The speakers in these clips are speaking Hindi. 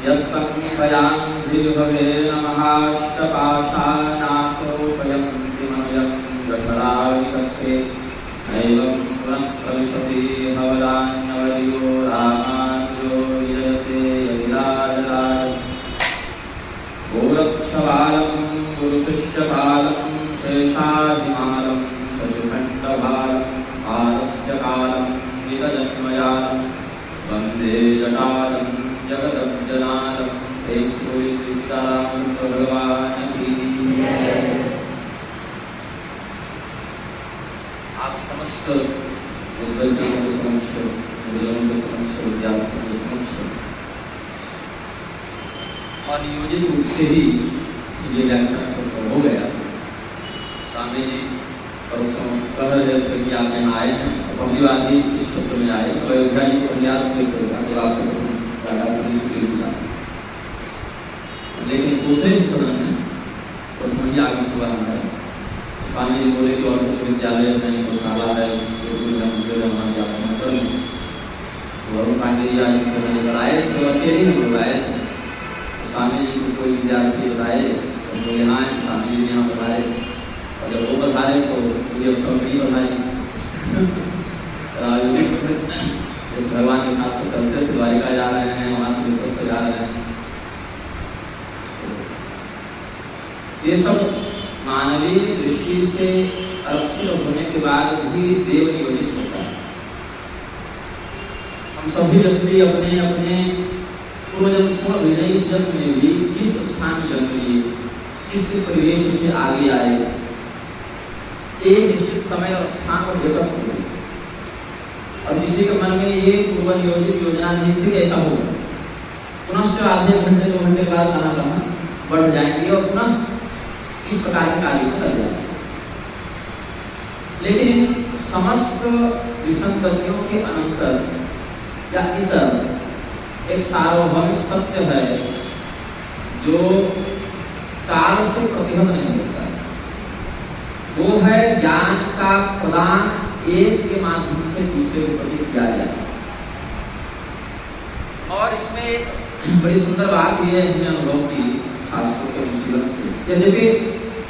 यत्पङ्कयान्धिर्भवेन महाष्टपाशानाथो स्वयं जठराविकथे नैवं पुनः भविष्यति भवदान्यवयो रामानुजो विजयते यदिराजराज गोरक्षबालं गुरुशिष्यपालं शेषाभिमानं शशिखण्डभालं कालस्य कालं विगजन्मयानं वन्दे जटालं जगदब्जनालं हे श्री सीताराम भगवान की। आप समस्त विद्यार्थियों के समक्ष, विद्यार्थियों के समक्ष, विद्यार्थियों के समक्ष और नियोजित रूप से ही ये व्याख्यान सत्र हो गया। स्वामी जी परसों कह रहे थे कि आप यहाँ आए हैं, पहली बार भी इस सत्र में आए, तो अयोध्या जी को याद नहीं करेगा तो आपसे लेकिन दूसरे सदन में प्रथम ही आगे हुआ है। स्वामी जी बोले कि और विद्यालय में गौशाला है, वरुण पांडे जी आज लेकर आए थे, अकेले हम लोग आए थे। स्वामी जी को कोई विद्यार्थी बताए तो यहाँ आए, स्वामी जी ने यहाँ बताए, और जब वो बताए तो मुझे नहीं बताई। इस भगवान के साथ से करते थे, द्वारिका जा रहे हैं, वहाँ से विपस्त जा रहे हैं। ये सब मानवीय दृष्टि से आरक्षित होने के बाद भी देव नियोजित होता है। हम सभी व्यक्ति अपने अपने पूर्वजन्म छोड़ भी नहीं, इस जन्म में भी किस स्थान में जन्म लिए, किस परिवेश से आगे आए, एक निश्चित समय और स्थान पर एकत्र हुए, और किसी के मन में ये पूर्व नियोजित योजना नहीं थी ऐसा होगा, पुनः आधे घंटे 2 घंटे बाद कहाँ बढ़ जाएंगे और पुनः इस प्रकार के कार्य में लग जाएंगे। लेकिन इन समस्त विसंगतियों के अनंतर या इतर एक सार्वभौमिक सत्य है जो काल से प्रतिहत नहीं होता, वो है ज्ञान का प्रदान एक के माध्यम से दूसरे को प्रति किया जाए। और इसमें एक बड़ी सुंदर बात ये हमने अनुभव की शास्त्रों के अनुशीलन से, यद्यपि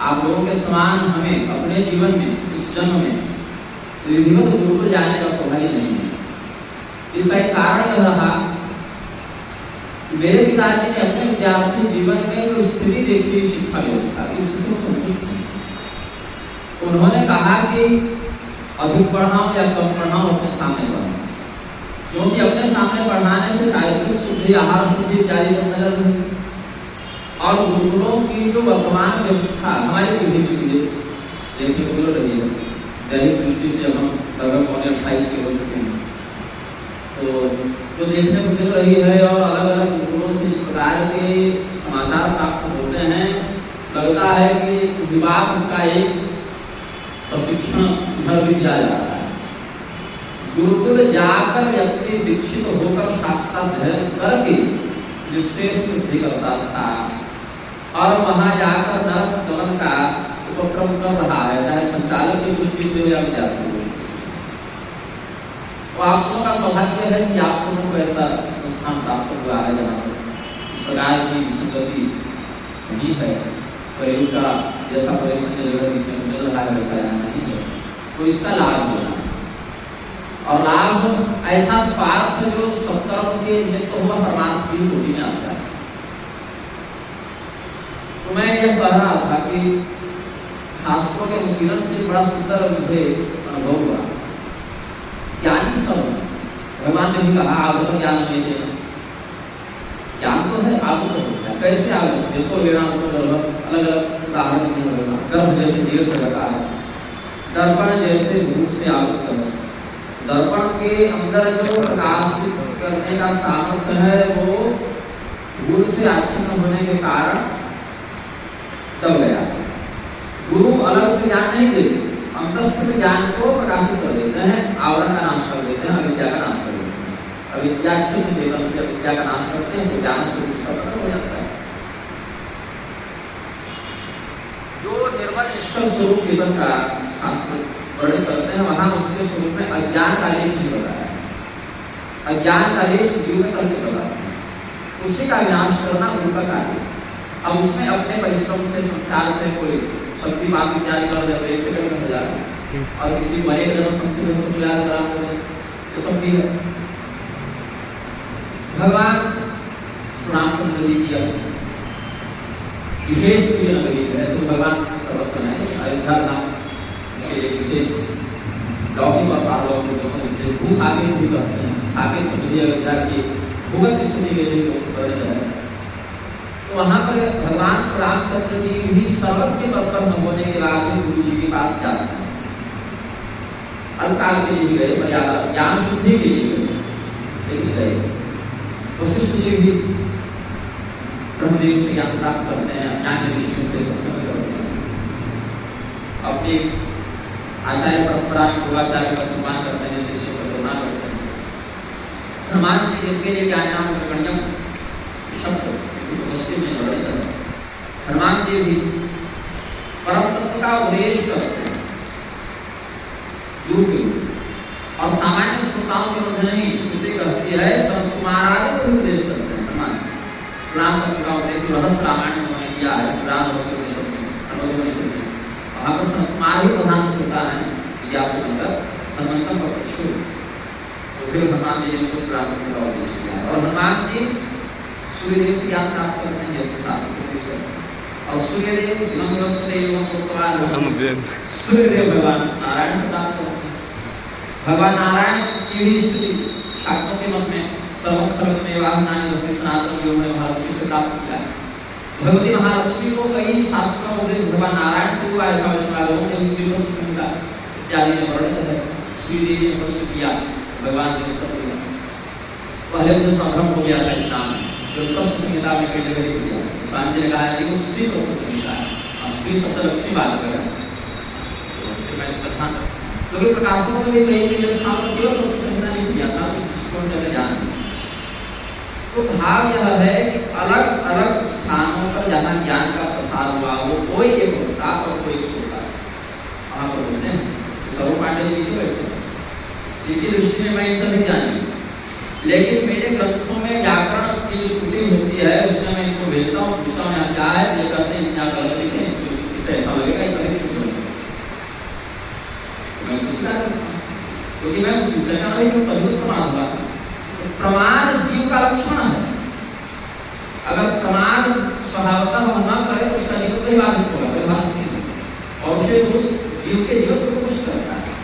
आप लोगों के समान हमें अपने जीवन में इस जन्म में विधिवत गुरुकुल जाने का सौभाग्य नहीं है। इसका एक कारण यह रहा कि मेरे पिताजी ने अपने विद्यार्थी जीवन में जो स्थिति देखी शिक्षा व्यवस्था की, उससे संतुष्ट नहीं थे। उन्होंने कहा कि अधिक पढ़ाऊं या कम पढ़ाऊं, अपने सामने पढ़ाऊं, क्योंकि अपने सामने पढ़ाने से चारित्रिक शुद्धि, आहार शुद्धि इत्यादि को नजर नहीं। और गुरुकुलों की जो वर्तमान व्यवस्था हमारी पीढ़ी के लिए देखने को मिल रही है, दैनिक दृष्टि से हम लगभग 28 के हो चुके हैं, तो जो देखने को मिल रही है और अलग अलग गुरुकुलों से इस प्रकार के समाचार प्राप्त होते हैं, लगता है कि विवाद का एक प्रशिक्षण घर भी दिया जा रहा है। गुरुकुल जाकर व्यक्ति दीक्षित होकर शास्त्राध्ययन करके विशेष सिद्धि करता था, और वहां जाकर नरक गमन का उपक्रम कर रहा है, चाहे संचालक की दृष्टि से या विद्यार्थी की दृष्टि से। तो आप सबों का सौभाग्य है कि आप सबों को ऐसा संस्थान प्राप्त हुआ है जहाँ पर इस प्रकार की विसंगति नहीं है, कई का जैसा परेशान जगह दिखने को मिल रहा है वैसा यहाँ नहीं है, तो इसका लाभ लेना है। और लाभ ऐसा स्वार्थ जो सत्कर्म के निमित्त हुआ परमार्थ की कोटि में आता है। तो मैं यह कह रहा था कि शास्त्रों के अनुशीलन से बड़ा सुंदर मुझे अनुभव हुआ। ज्ञानी सब भगवान ने भी कहा आवृत ज्ञान नहीं देना, ज्ञान तो है आवृत होता है। कैसे आवृत? देखो लेना तो अलग अलग उदाहरण नहीं होगा। गर्भ जैसे देर से लगा है, दर्पण जैसे धूप से आवृत करना, दर्पण के अंदर जो प्रकाशित करने का सामर्थ्य है वो धूल से आच्छन्न होने के कारण दब गया। गुरु अलग से ज्ञान नहीं देते, अंतस्थ ज्ञान को प्रकाशित कर देते हैं, आवरण का नाश कर देते हैं, अविद्या का नाश कर देते हैं। अविद्या क्षुद्ध चेतन से अविद्या का नाश करते हैं तो ज्ञान से प्रकट हो जाता है। जो निर्मल निष्कल स्वरूप चेतन का शास्त्र वर्णन करते हैं, वहां उसके स्वरूप में अज्ञान का लेश नहीं बताया है। अज्ञान का लेश जीव में करके बताते हैं। उसी का विनाश करना गुरु का कार्य। अब उसमें अपने परिश्रम से संसार से कोई शक्तिपात इत्यादि कर दे तो 1 सेकंड में हो जाता है, और किसी को अनेक जन्म संचित से मिला कर तो सब भी है। भगवान रामचंद्र जी की विशेष प्रिय नगरी है, ऐसे भगवान सर्वत्र है। अयोध्या धाम विशेष लौकिक और पारलौकिक दोनों भू साकेत भी करते हैं। साकेत शब्द अयोध्या की भूगत स्थिति के लिए वर्णित है। तो वहाँ पर भगवान श्री रामचंद्र जी भी सर्वज्ञ तत्पर न होने के बाद में गुरु जी के पास जाते हैं। अल्पकाल के लिए गए, मर्यादा ज्ञान शुद्धि के लिए गए, लेकिन गए। वशिष्ठ जी भी ब्रह्मदेव से ज्ञान प्राप्त करते हैं, ज्ञान ऋषियों से सत्संग करते हैं, अपनी आचार्य परंपरा में पूर्वाचार्य का सम्मान करते हैं, शिष्यों का करुणा करते हैं। हनुमान जी के लिए क्या नाम प्रकटम शब्द संस्कृत में वर्णित है। हनुमान जी भी परम तत्व का उपदेश करते हैं योग और सामान्य श्रोताओं के मध्य नहीं। श्रुति कहती है संत महाराज को उपदेश करते हैं। हनुमान राम तत्व का उपदेश रहस्य रामायण में किया है। राम वहाँ पर संत कुमार ही प्रधान श्रोता है, व्यास बनकर हनुमंतम का पक्षु। तो फिर हनुमान जी ने उस राम तत्व का उपदेश किया और हनुमान जी सूर्यदेव से ज्ञान प्राप्त करते हैं और सूर्यदेव सूर्यदेव भगवान नारायण से प्राप्त करते हैं। भगवान नारायण की भी स्थिति शाक्तों के मत में सर्वत्र में वाहनानी वैसे सनातन योग में महालक्ष्मी से प्राप्त किया है। भगवती महालक्ष्मी को कई शास्त्रों का उपदेश भगवान नारायण से हुआ, ऐसा वैष्णव ने श्री वस्तु संहिता इत्यादि में वर्णित है। श्रीदेवी ने प्रश्न किया, भगवान ने उत्तर दिया। पहले तो भ्रम हो गया था इस्लाम में, जो प्रश्न संहिता में कई जगह लिख दिया। स्वामी जी ने कहा कि वो श्री प्रश्न संहिता है, अब श्री शब्द लक्ष्मी बात कर रहे हैं। क्योंकि प्रकाशकों ने भी कई स्थान पर केवल प्रश्न संहिता लिख दिया था, तो दृष्टिकोण से ध्यान दिया। तो भाव यह है कि अलग अलग स्थानों पर जहाँ ज्ञान का प्रसार हुआ वो कोई एक होता और कोई एक सोता। वहाँ पर बोलते हैं सर्व पांडे जी के बैठे, इनकी दृष्टि में मैं इनसे नहीं जानी, लेकिन मेरे ग्रंथों में व्याकरण की जो त्रुटि होती है उसमें मैं इनको भेजता हूँ, पूछता हूँ यहाँ क्या है, ये करते हैं इसमें गलत लिखे, इससे ऐसा लगेगा ये अधिक शुद्ध लगेगा। मैं सोचता हूँ क्योंकि मैं उस विषय का नहीं हूँ, तभी प्रमाण हुआ। प्रमाण जीव का लक्षण है। अगर प्रमाण स्वभावतः हम न करें तो उसका जीवन कई बाधित होगा, परिभाषित नहीं होगा और उसे उस जीव के जीवन को कुछ करता है।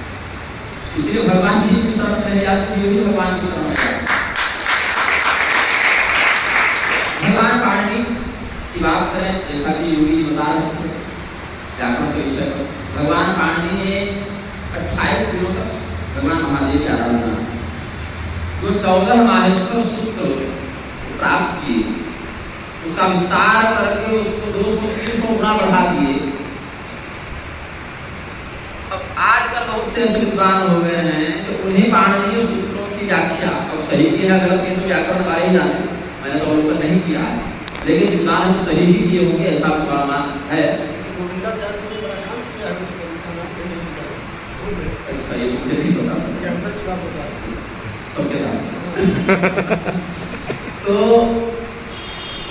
इसलिए भगवान जी की शरण में जाते जीव ही भगवान की शरण में जाते। भगवान पाणिनि की बात करें, जैसा कि योगी जी बता रहे थे व्याकरण के विषय पर, भगवान पाणिनि ने 28 दिनों तक भगवान महादेव की आराधना, जो 14 माहेश्वर सूत्र प्राप्त किए, उसका विस्तार करके उसको 200-300 गुना बढ़ा दिए। अब आजकल बहुत से ऐसे विद्वान हो गए हैं तो उन्हीं पाणिनीय सूत्रों की व्याख्या, अब सही की है गलत की तो व्याकरण वाले ही जाने, मैंने तो अवलोकन नहीं किया है, लेकिन विद्वान तो सही ही किए होंगे ऐसा प्रमाण है। सही मुझे नहीं पता सबके साथ। तो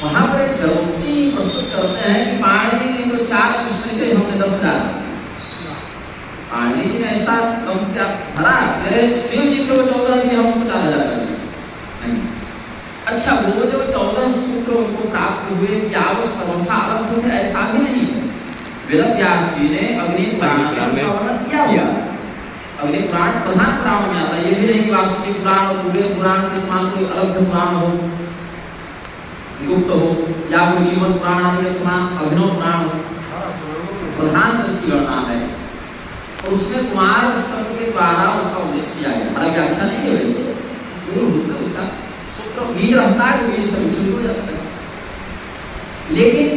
वहां पर एक गलती प्रस्तुत करते हैं कि पाणिनि ने तो 4 प्रश्न थे, हमने 10 डाल। पाणिनि जी ने ऐसा क्या भरा, शिव जी से वो 14 दिए, हम उसको 4,000 कर दिए। अच्छा, वो जो 14 सूत्र उनको प्राप्त हुए क्या वो सर्वथा अलग थे? ऐसा भी नहीं है। वेद व्यास जी ने अग्नि पुराण में वर्णन किया हुआ, अग्नि पुराण प्रधान पुराण में आता है। ये भी नहीं कि वासुकी पुराण और पूरे पुराण के समान कोई अलग पुराण हो, गुप्त हो, या कोई जीवन पुराण आदि के समान अग्नि पुराण हो, प्रधान उसकी गणना है और उसमें कुमार शब्द के द्वारा उसका उल्लेख किया गया। हालांकि अच्छा नहीं है वैसे, उसका सूत्र भी रहता है, वो सभी हो जाता है। लेकिन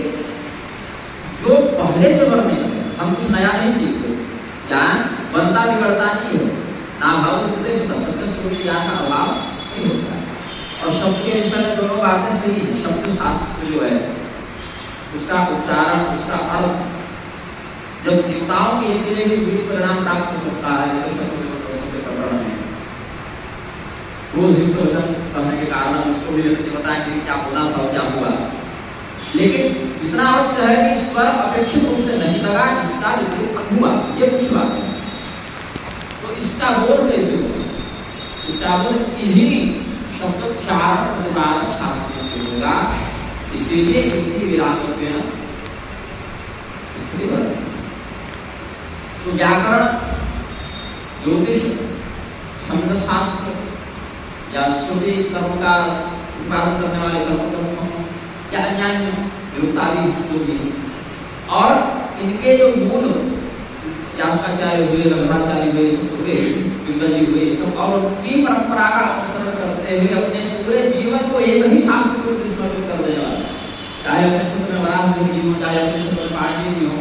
जो पहले से वर्णित है, हम कुछ नया नहीं सीखते, ज्ञान बनता बिगड़ता नहीं है, ना भाव उपदेश होता, सत्य स्वरूप ज्ञान का अभाव नहीं होता है। और शब्द के विषय में दोनों बातें सही है। शब्द शास्त्र जो है उसका उच्चारण, उसका अर्थ, जब देवताओं के लिए भी विविध परिणाम प्राप्त हो सकता है, जैसे प्रकरण में रोज युक्त वचन कहने के कारण उसको भी व्यक्ति बताएंगे क्या होना था और क्या हुआ, लेकिन इतना अवश्य है कि स्वर अपेक्षित रूप से नहीं लगा, इसका विपरीत हुआ, ये कुछ बात है। तो इसका बोध कैसे होगा? इसका बोध इन्हीं शब्दोच्चारण प्रतिपादक शास्त्रों से होगा। इसीलिए इनकी विराम स्त्री वर्ग। तो व्याकरण, ज्योतिष, छंद शास्त्र या श्रुति कर्म का उत्पादन करने वाले कर्म या अन्य विरुक्तादि जो भी, और इनके जो मूल व्यासाचार्य हुए, रघुनाचार्य हुए, सब हुए, पिंगली हुए, सब और की परंपरा का अनुसरण करते हुए अपने पूरे जीवन को एक ही शास्त्र को समर्पित कर देने वाला, चाहे अपने क्षेत्र में वराह जी हो, चाहे अपने क्षेत्र में पाणिनि जी हो,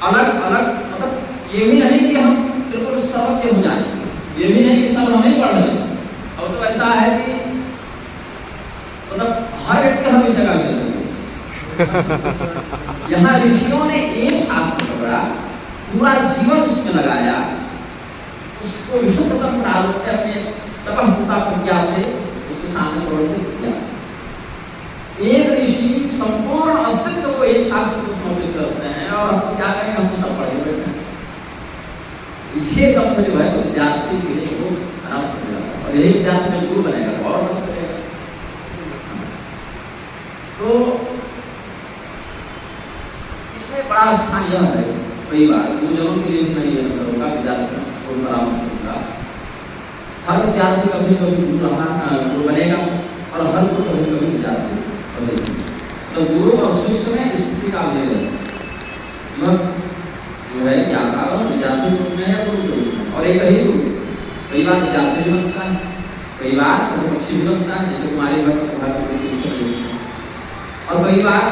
अलग अलग, मतलब ये भी नहीं कि हम बिल्कुल सर्वज्ञ हो जाए, ये भी नहीं कि सब हम ही पढ़ रहे, और तो ऐसा है कि मतलब हर व्यक्ति हर विषय का विशेषज्ञ। यहाँ ऋषियों ने एक शास्त्र पकड़ा, पूरा जीवन उसमें लगाया, उसको विशुद्धतम प्रारूप में अपने तपस्या प्रज्ञा से उसके सामने प्रवर्तित किया। एक ऋषि संपूर्ण अस्तित्व को एक शास्त्र को समर्पित करते हैं, और हम क्या कहेंगे, हम तो सब पढ़े हुए हैं। ये कम जो है विद्यार्थी के लिए वो आराम से जाता है, और यही विद्यार्थी में गुरु बनेगा और बन सकेगा। तो इसमें बड़ा स्थान यह है, कई बार गुरुजनों के लिए भी मैं ये करूँगा, विद्यार्थियों को परामर्श दूंगा, हर विद्यार्थी कभी कभी गुरु बनेगा, और हर गुरु कभी कभी विद्यार्थी बनेगा। तो गुरु और शिष्य में स्थिति का भेद है, जो है व्याकरण विद्यार्थी रूप में है, गुरु रूप में, और एक ही गुरु कई बार विद्यार्थी भी बनता है, कई बार पक्षी भी बनता है, जैसे कुमारी भट्ट और कई बार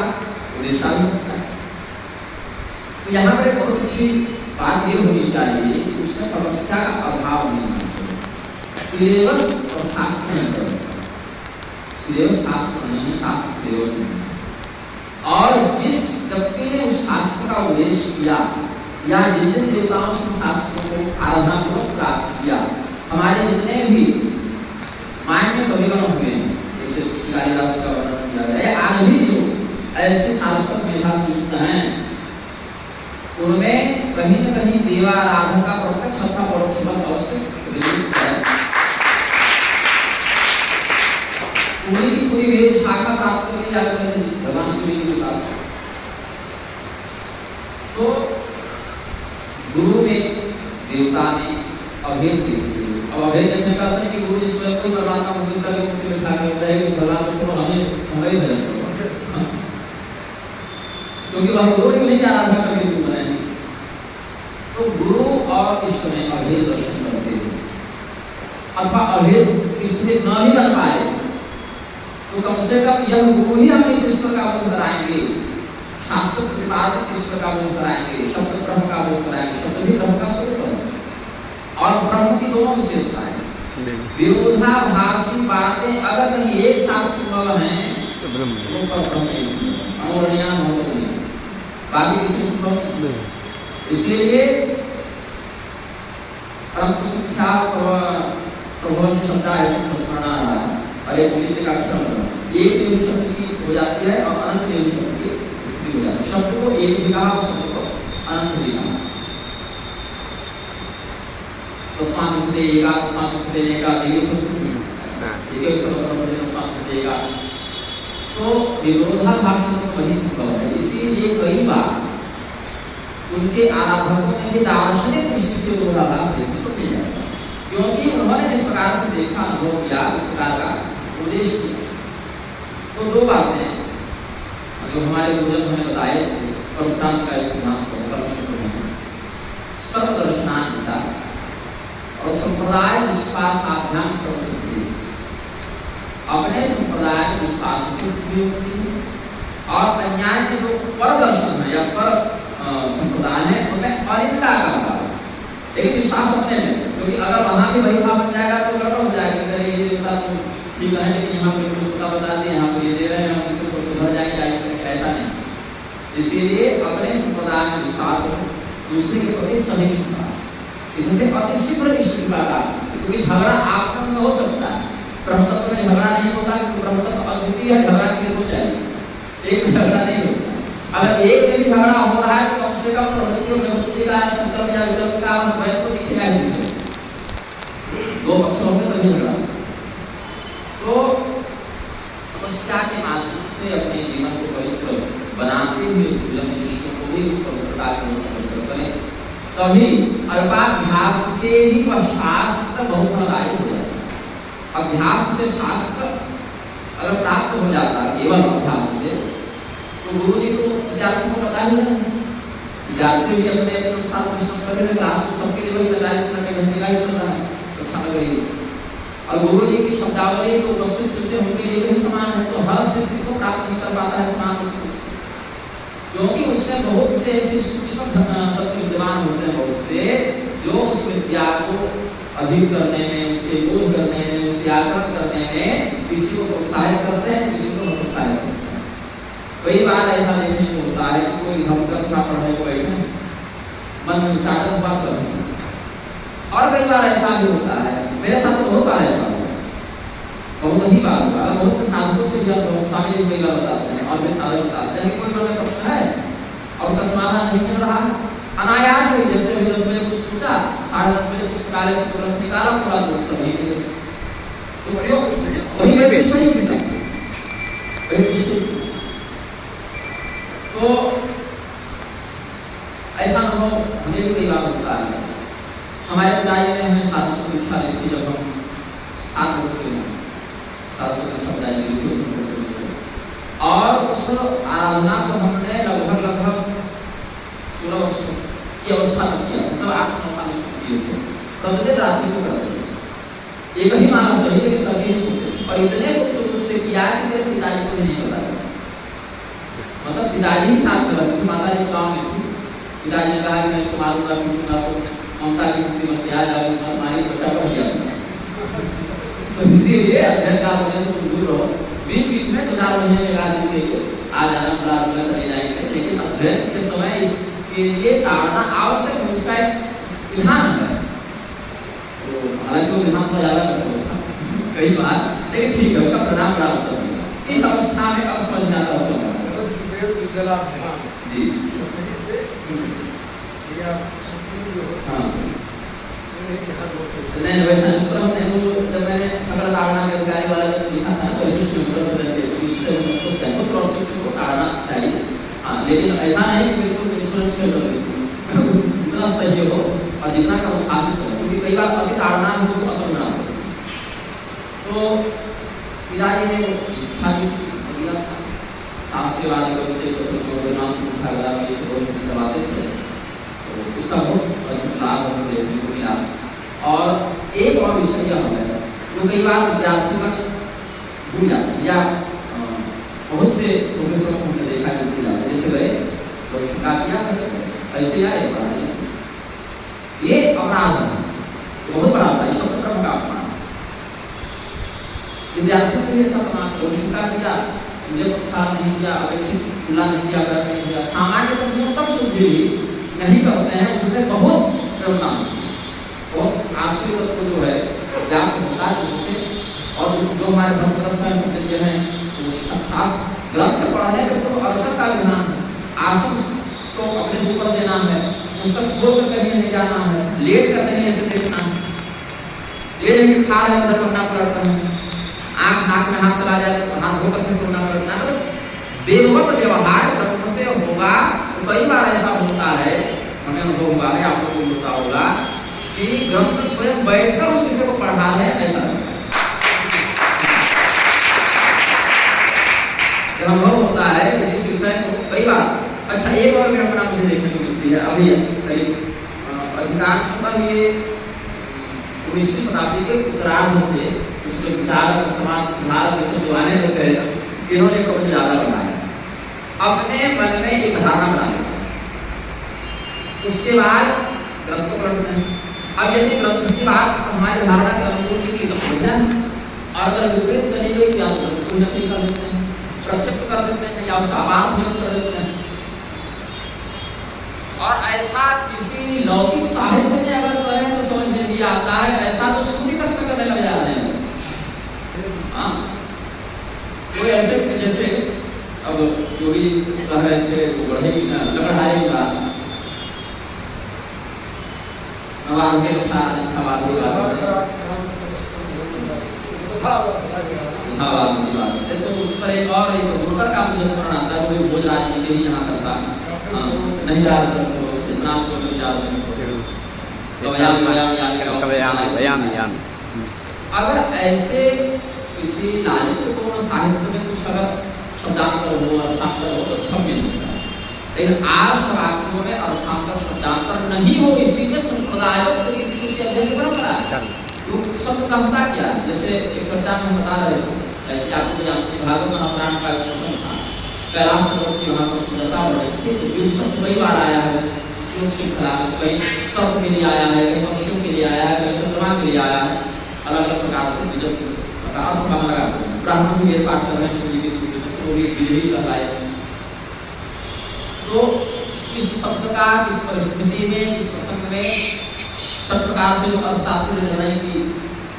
उड़ीसा भी बनता है। तो यहाँ पर एक बहुत अच्छी बात ये होनी चाहिए कि उसमें तपस्या का अभाव नहीं होना चाहिए। सिलेबस और शास्त्र नहीं करें, सिलेबस शास्त्र नहीं है, शास्त्र सिलेबस नहीं है। और जिस व्यक्ति ने उस शास्त्र का उपदेश किया या जिन जिन देवताओं से शास्त्रों को आराधनापूर्वक प्राप्त किया, हमारे जितने भी माइंड में कविगण हुए हैं, जैसे कालिदास का वर्णन किया गया, आज भी जो ऐसे शास्त्र मेधा सूक्त हैं, उनमें कहीं न कहीं देवाराधन का प्रत्यक्ष अथवा परोक्ष मत अवश्य है। पूरी की पूरी वेद शाखा प्राप्त करके जाकर भगवान सूर्य के पास। तो गुरु में देवता ने अभेद देखते, अब अभेद देखने का अर्थ है कि गुरु जिस स्वयं कोई परमात्मा को चिंता के मुक्ति में खा के रहे कि भगवान को छोड़ो हमें भजन करो, क्योंकि वह गुरु ही नहीं आराधना करके गुरु बने। तो गुरु और ईश्वर में अभेद दर्शन करते हैं, अथवा अभेद इसलिए न ही कर पाए तो कम से कम यह गुरु ही हमें इस ईश्वर का बोध कराएंगे, शास्त्र प्रतिपादित ईश्वर का बोध कराएंगे, शब्द ब्रह्म का बोध कराएंगे। शब्द भी ब्रह्म का स्वरूप है, और ब्रह्म की दोनों विशेषताएं, विरोधाभासी बातें अगर कहीं एक साथ संभव है तो ब्रह्म बाकी किसी संभव नहीं। इसलिए परंतु संख्या प्रभुत्व क्षमता ऐसे स्मरण आ रहा है, और एक नित्य का क्षण एक देव शब्द की हो जाती है और अनंत देव शब्द की स्त्री हो जाती है। शब्द को एक भी कहा, शब्द को अनंत भी कहा। तो विरोधाभास वही संभव है। इसीलिए कई बार उनके आराधकों ने भी दार्शनिक दृष्टि से विरोधाभास देखने को मिल जाता है, क्योंकि उन्होंने जिस प्रकार से देखा, अनुभव किया, उस प्रकार का उपदेश किया। तो दो बातें जो हमारे गुरुजन हमें बताए थे, परशुराम का सिद्धांत सर्वदर्शनान्विता और संप्रदाय विश्वासाभ्याम सर्वसिद्धि। अपने संप्रदाय में विश्वास से सिद्धि होती है, और अन्याय के जो पर दर्शन है या पर संप्रदाय है उनमें अनिंदा का भाव, लेकिन विश्वास अपने में, क्योंकि अगर वहां भी वही भाव बन जाएगा तो गड़बड़ हो जाएगा। ये देवता तो ठीक है, लेकिन यहाँ पे कुछ पता बता दिए, यहाँ पे ये दे रहे हैं, हम उनको छोड़ भर जाएंगे, ऐसा नहीं। इसीलिए अपने संप्रदाय में विश्वास हो, दूसरे के प्रति सहिष्णुता, इससे अति शीघ्र ईश्वर की बात आती है, क्योंकि झगड़ा आपस में हो सकता है, ब्रह्म तत्व में झगड़ा नहीं होता कि ब्रह्म तत्व अद्वितीय है, झगड़ा के हो जाए, एक झगड़ा नहीं होता। अगर एक में भी झगड़ा हो रहा है तो कम से कम प्रवृत्ति और निवृत्ति का संकल्प या विकल्प का द्वैत को दिखेगा ही नहीं, दो पक्षों में तभी झगड़ा। तो तपस्या के माध्यम से अपने जीवन को पवित्र बनाते हुए दुर्लभ शिष्यों को भी उस पवित्रता के अवसर करें, तभी अल्पाभ्यास से ही वह शास्त्र बहुत फलदायी हो जाता है। अभ्यास से शास्त्र अगर प्राप्त हो जाता है केवल अभ्यास से, तो गुरु जी को विद्यार्थी को पता ही नहीं, विद्यार्थी भी अपने अनुसार परिश्रम कर रहे हैं, क्लास में सबके लिए वही 45 मिनट का घंटे का ही चल रहा है, अच्छा लग रही है। और गुरु जी की शब्दावली तो प्रस्तुत शिष्य उनके लिए भी समान है, तो हर शिष्य को प्राप्त नहीं कर पाता है समान रूप से, क्योंकि उसमें बहुत से ऐसे सूक्ष्म तत्व विद्यमान होते हैं, बहुत से जो उस विद्या को अधिक करने में, उसके बोध करने में, उसके आचरण करने में किसी को प्रोत्साहित करते हैं, किसी को प्रोत्साहित करते हैं। कई बार ऐसा देखने को होता है कि कोई हम कक्षा पढ़ने को बैठे मन में उच्चारण हुआ कर, और कई बार ऐसा भी होता है, मेरे साथ तो बहुत बार ऐसा हुआ, बहुत ही बार हुआ, बहुत से साधकों से भी स्वामी जी बताते हैं और वे साधक बताते हैं कि कोई मन में प्रश्न है और उसका समाधान नहीं मिल रहा है, अनायास ही जैसे 10 बजे कुछ सोचा, 10:30 बजे पुस्तकालय से तुरंत निकाला, थोड़ा दूर तो नहीं मिले, तो क्यों वही में विषय ही छूटा, तो ऐसा अनुभव हमें भी कई बार होता है। हमारे पिताजी ने हमें शास्त्र की शिक्षा दी थी जब हम 7 वर्ष के हैं, शास्त्र की शिक्षा दी थी, और उस आराधना को हमने लगभग 16 वर्ष की अवस्था में किया, मतलब 8-9 साल किए थे, प्रतिदिन रात्रि को करते थे, एक ही माला सही लेकिन कभी नहीं सोते, और इतने गुप्त से किया कि मेरे पिताजी को नहीं बताया, मतलब पिताजी ही साथ में रहते थे, माता जी गाँव में थी, पिताजी ने कहा कि मैं इसको मारूंगा पीटूंगा तो ममता की मुक्ति में क्या जाओगे, हमारी बच्चा बढ़ गया, तो इसीलिए अध्ययन का होने तो दूर रहो, बीच में 2-4 महीने में आदमी के लिए आ जाना बुला चले जाएंगे, लेकिन अध्ययन के समय इसके लिए ताड़ना आवश्यक है, उसका एक विधान है, तो हालांकि वो विधान तो ज्यादा होता कई बार, लेकिन ठीक है, उसका परिणाम बड़ा होता है। इस अवस्था में अब समझ में आता है जी, हाँ नहीं वैसा जब मैंने सकल ताड़ना के अधिकारी वाला जब लिखा था तो प्रोसेस को ताड़ना चाहिए, हाँ, लेकिन ऐसा नहीं कि बिल्कुल इंश्योरेंस में जितना सही हो और जितना का शासित हो, क्योंकि कई बार अति ताड़ना भी उसको असर बना सकते। तो पिताजी ने इच्छा की सांस के बाद दबाते थे, तो उसका बहुत लाभ हमें देखने को मिला। और एक और विषय यह है जो कई बार विद्यार्थी का भूल जाते या बहुत से प्रोफेसर को हमने देखा है भूल जाते, जैसे गए तो शिका किया ऐसे आए, ये अपराध है, बहुत बड़ा अपराध, ये सब क्रम का अपराध, विद्यार्थियों के लिए सब शिका किया, मुझे प्रोत्साहन नहीं किया, अपेक्षित तुलना नहीं किया, कर नहीं किया, सामान्य तो न्यूनतम शुद्धि नहीं करते हैं, उससे बहुत प्रेरणा बहुत आश्रय तत्व जो है व्याप्त होता है उससे, और जो हमारे धर्म सत्य हैं ग्रंथ पढ़ने से तो अवसर का विधान, आसन तो अपने से ऊपर देना है, उसका छोड़ कर कहीं नहीं जाना है, लेट कर नहीं ऐसे देखना है, ये नहीं खा रहे उधर करना पड़ता है, आँख नाक में हाथ चला जाए तो हाथ धोकर फिर करना पड़ता है, बेवक्त व्यवहार ग्रंथ से होगा। तो कई बार ऐसा होता है, हमें अनुभव हुआ है, आप लोगों को होता होगा कि ग्रंथ स्वयं बैठकर उस विषय को पढ़ा है, ऐसा लगता है, अनुभव होता है कि इस विषय को कई बार। अच्छा, एक और घटना मुझे देखने को मिलती है अभी करीब अधिकांशतः ये 19वीं शताब्दी के उत्तरार्ध से कुछ विचारक समाज सुधारक जैसे जो आने लग गए, इन्होंने कुछ ज्यादा बनाया, अपने मन में एक धारणा बना लिया, उसके बाद ग्रंथ को पढ़ते हैं। अब यदि ग्रंथ की बात हमारी धारणा के अनुकूल की समझा, और अगर विपरीत करी गई या तो उन्नति कर देते हैं, सुरक्षित कर देते हैं, या उसका आभास कर देते हैं। और ऐसा किसी लौकिक साहित्य में अगर करें तो समझ में नहीं आता है, ऐसा तो सूर्य तक करने लग जाते हैं। हाँ, वो ऐसे जैसे अब योगी कह रहे थे वो बढ़ेगी ना लड़ाई का नवाब के तो उस पर एक और एक गुरुतर का मुझे स्मरण आता है, वो भोजराज जी के ही यहाँ का था। नहीं याद तो जितना को नहीं याद नहीं। अगर ऐसे किसी लालित्यपूर्ण साहित्य में कुछ अगर शब्दांतर हो अर्थांतर हो तो अच्छा मिल सकता है, लेकिन आर्ष वाक्यों में अर्थांतर शब्दांतर नहीं हो, इसीलिए संप्रदायों की विशेष अध्ययन परंपरा है। तो शब्द कहता क्या, जैसे एक चर्चा में बता रहे थे, ऐसे आपको जानते भागवत महापुराण का प्रसंग था, कैलाश पर्वत की वहाँ पर सुंदरता बढ़ी थी, तो बीज शब्द कई बार आया है श्रृंखला, कई सर्प के लिए आया है, कई पक्षियों के लिए आया है, कई चंद्रमा के लिए आया है, अलग अलग प्रकार से विजय प्रकार से काम लगा। ब्राह्मण भी ये पाठ कर रहे हैं शिव जी की स्तुति में, तो ये विजयी कहलाए। तो इस शब्द का इस परिस्थिति में, इस प्रसंग में सब प्रकार से जो अर्थात्मक निर्णय की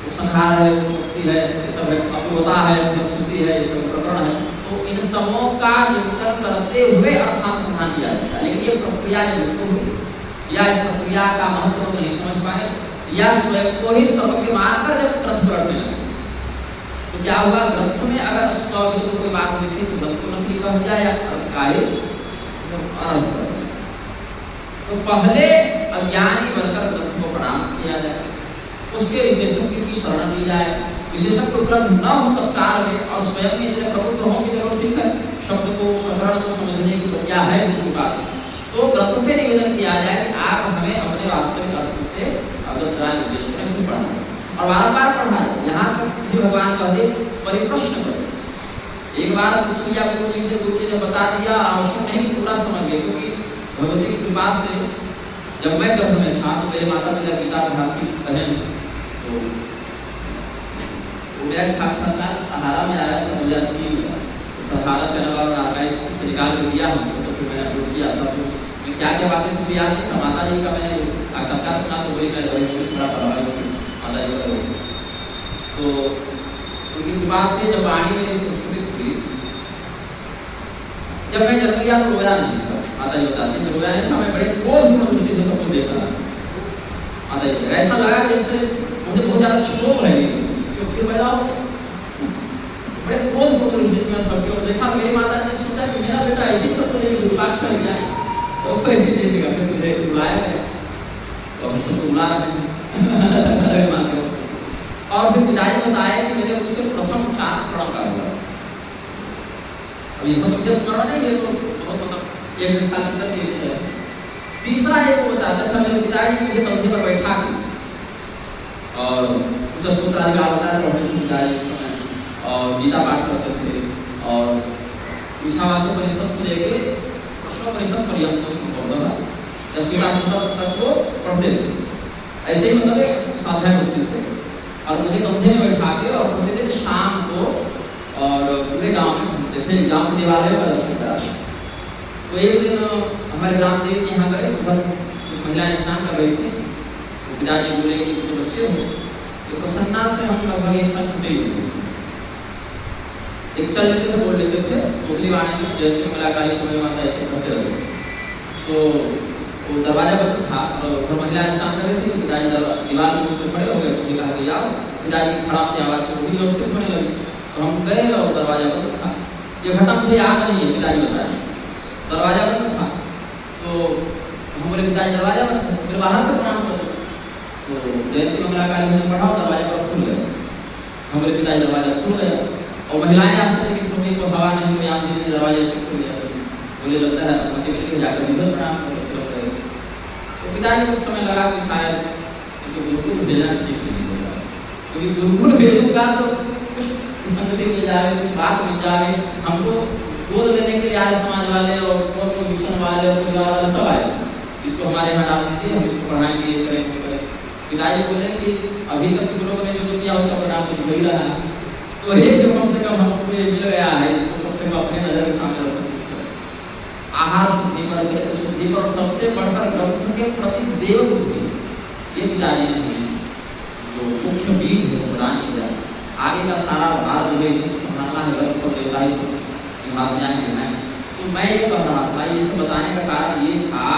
उपसंहार है, मुक्ति है, ये सब अपूर्वता है, स्तुति है, ये सब प्रकरण है, तो इन सबों का चिंतन करते हुए अर्थानुसंधान किया जाता है। लेकिन ये प्रक्रिया जब हुई या इस प्रक्रिया का महत्व नहीं समझ पाए या स्वयं को ही सबक मारकर जब ग्रंथ पढ़ने लगे, तो क्या हुआ, ग्रंथ में अगर स्वविरुद्ध कोई बात लिखी तो ग्रंथ नकली कह दिया या अर्थकारी अनर्थ। तो पहले अज्ञानी बनकर ग्रंथ को प्रणाम किया जाए, उसके विशेषज्ञ की शरण ली जाए, विशेषज्ञ उपलब्ध न हो तत्काल में और स्वयं में इतने प्रबुद्ध हों कि जरूर ठीक है शब्द को प्रकरण को समझने की प्रक्रिया है उनके पास, तो ग्रंथ से निवेदन किया जाए कि आप हमें अपने वास्तविक अर्थ से अवगत कराएं, निर्देश करें, फिर पढ़ाएं और बार-बार पढ़ाएं, यहाँ तक कि भगवान कहते परिप्रश्न करें। एक बार पूछ लिया गुरु जी से, गुरु जी ने बता दिया, आवश्यक नहीं पूरा समझ गए, क्योंकि भगवती की कृपा से जब मैं गर्भ में था तो मेरे माता पिता गीता भाषी बहन तो वो मेरा साक्षात्कार सहारा में आया था, मुझे तो सहारा चैनल वाला आर्काइव से निकाल के दिया हमको, तो फिर मैंने अपलोड किया था। तो क्या क्या बातें मुझे याद नहीं, माता जी का मैंने साक्षात्कार सुना तो वही मैं सुना पढ़ा माता जी का। तो उनकी कृपा से जब वाणी मेरी संस्कृत हुई, जब मैं जन्म लिया तो रोया नहीं था, माता जी बताती है रोया नहीं था, मैं बड़े क्रोध में दृष्टि से सबको देखा माता जी, ऐसा लगा जैसे मुझे बहुत ज्यादा क्षोभ है, क्योंकि मैं बड़े क्रोध में दृष्टि से मैं सबको देखा। मेरी माता ने सोचा कि मेरा बेटा ऐसी सबको लेकर दुर्भाग्य चल गया, तो कैसे देखेगा, फिर मुझे बुलाया गया तो हम सबको बुला रहे हैं और फिर पिताजी बताया कि मेरे उससे प्रथम चार प्रण का हुआ। अब ये सब मुझे स्मरण है, ये तो बहुत मतलब एक साल तक ये है। तीसरा एक वो बताता है, मेरे पिताजी मुझे कंधे पर बैठा के और कुछ सूत्र आदि होता है तो पिताजी उस समय और गीता पाठ करते थे और ईशावास्य परिषद से लेके प्रश्न परिषद पर्यंत संपूर्ण 10वीं तक वो पढ़ते थे। ऐसे ही मतलब एक स्वाध्याय होती से और मुझे कंधे में बैठा के और प्रतिदिन शाम को और पूरे गांव में घूमते थे, गांव के देवालय पर रखा। तो एक दिन हमारे रामदेव के यहाँ गए, उधर कुछ महिलाएं स्नान कर रही थी, तो पिताजी बोले कि जो बच्चे हो तो प्रसन्ना से हम लगभग एक साथ छुट्टे हुए थे, एक चल लेते थे, बोल लेते थे, दूसरी वाणी में जयंती मुलाकात तुम्हें माता ऐसे करते रहे। तो वो दरवाजा बंद था और उधर महिलाएं स्नान कर रही थी, पिताजी दीवार के ऊपर से खड़े हो गए, मुझे कहा कि आओ, पिताजी की खराब की आवाज़ से वही लोग होने लगी, तो हम गए और दरवाजा बंद था। ये घटना मुझे याद नहीं है, पिताजी बताया दरवाजा बंद था, तो हम बोले पिताजी दरवाजा बंद था, फिर बाहर से प्रणाम करो, तो जयंती मंगलाकारी ने पढ़ा, दरवाजा पर खुल गया, हम बोले पिताजी दरवाजा खुल गया और महिलाएं आश्चर्य की थोड़ी तो हवा नहीं हुई, आम दिन दरवाजे से खुल गया, बोले लगता है मत के जाकर इधर प्रणाम करो। तो पिताजी उस समय लगा कि शायद तो गुरुकुल भेजना ठीक नहीं होगा, क्योंकि गुरुकुल भेजूंगा तो कुछ संगति मिल जाए, कुछ बात मिल जाए, हमको गोद लेने के लिए आए समाज वाले और मिशन वाले और परिवार वाले सब आए, इसको हमारे यहाँ डाल दीजिए, हम इसको पढ़ाएंगे, ये करेंगे। पिताजी बोले कि अभी तक तुम लोगों ने जो किया उसका परिणाम कुछ वही रहा, तो ये जो कम से कम हम पूरे मिल गया है, इसको कम से कम अपने नजर के सामने रखो। आहार शुद्धि पर शुद्धि पर सबसे बढ़कर ग्रंथ के प्रति देव बुद्धि, ये पिताजी ने जो सूक्ष्म बीज है वो प्रदान किया। आगे का सारा भार जो है संभालना है ग्रंथ को देवता भाई सब महात्मा है। तो मैं ये कह रहा था, ये सब बताने का कारण ये था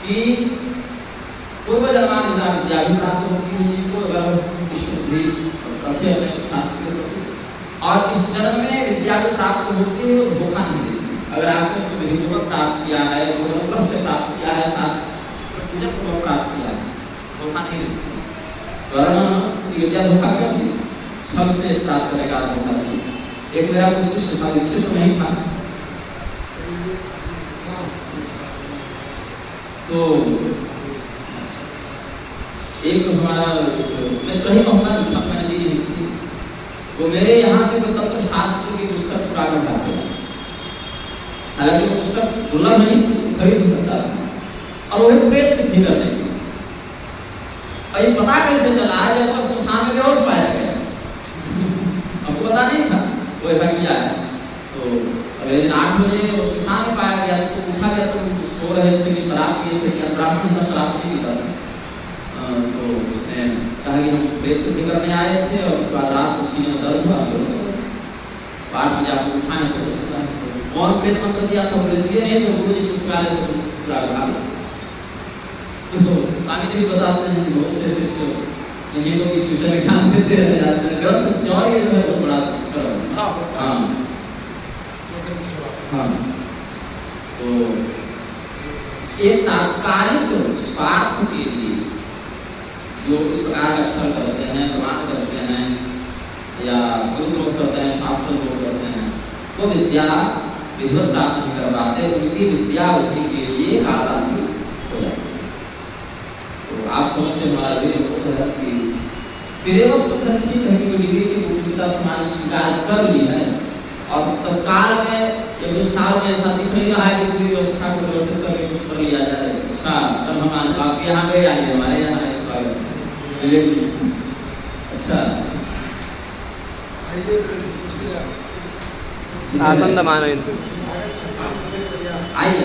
कि पूर्व जन्मांतर विद्या भी प्राप्त होती है इनको, अगर शुद्धि अच्छे अपने शास्त्र और इस जन्म में विद्या भी प्राप्त होती है, वो धोखा नहीं देती। अगर आपने उसको विधिपूर्वक प्राप्त किया है, गुरुमुख से प्राप्त किया है, शास्त्र पूजन पूर्वक प्राप्त किया है, धोखा नहीं देती। वर्ण की विद्या धोखा क्यों दी? सबसे प्राप्त करने का धोखा दी। एक मेरा कुछ शिष्य था, दीक्षित तो नहीं था, तो एक हमारा मैं कहीं कहूँगा मैंने दी नहीं थी, वो मेरे यहाँ से तो तत्व शास्त्र की पुस्तक प्रारंभ करते हैं। हालांकि वो पुस्तक दुर्लभ नहीं थी, खरीद सकता था, और वही प्रेत सिद्धि करने की। और ये पता कैसे चला जब वो सुशांत में बेहोश पाया गया, हमको पता नहीं था वो ऐसा किया है। तो अगले दिन 8 बजे वो सुशांत में पाया गया, तो पूछा गया तो सो रहे थे कि शराब पिए थे कि ब्राह्मण का शराब नहीं पीता था। तो उसने कहा कि हम प्रेत सिद्धि करने आए थे, और उसके बाद रात को सीने में दर्द हुआ, 8 बजे आपको उठाए तो कौन प्रेत मंत्र दिया था? बोले दिए नहीं तो गुरु जी पुस्तकालय से पूरा भाग। तो स्वामी जी बताते हैं कि बहुत से शिष्य इन्हीं को इस विषय में ज्ञान देते रह जाते हैं। ग्रंथ चौड़े जो है वो बड़ा हाँ हाँ। तो ये तात्कालिक स्वार्थ के लिए जो इस प्रकार का छल करते हैं, प्रमाण करते हैं, या गुरुद्रोह करते हैं, शास्त्र द्रोह करते हैं, वो विद्या विधिवत प्राप्त नहीं कर पाते, उनकी विद्या बुद्धि के लिए कालांतर हो जाती है। तो आप समझ से हमारा ये होता है कि सिरे वस्तु ठीक है कि डिग्री की उपयोगिता समाज स्वीकार कर ली है, और तत्काल में 1-2 साल में ऐसा दिख नहीं रहा है कि पूरी व्यवस्था को परिवर्तित करके कुछ कर लिया जाए। अच्छा, तब हम आपके यहाँ गए, आइए हमारे यहाँ है स्वागत। अच्छा, आसन दबाना इनको आइए।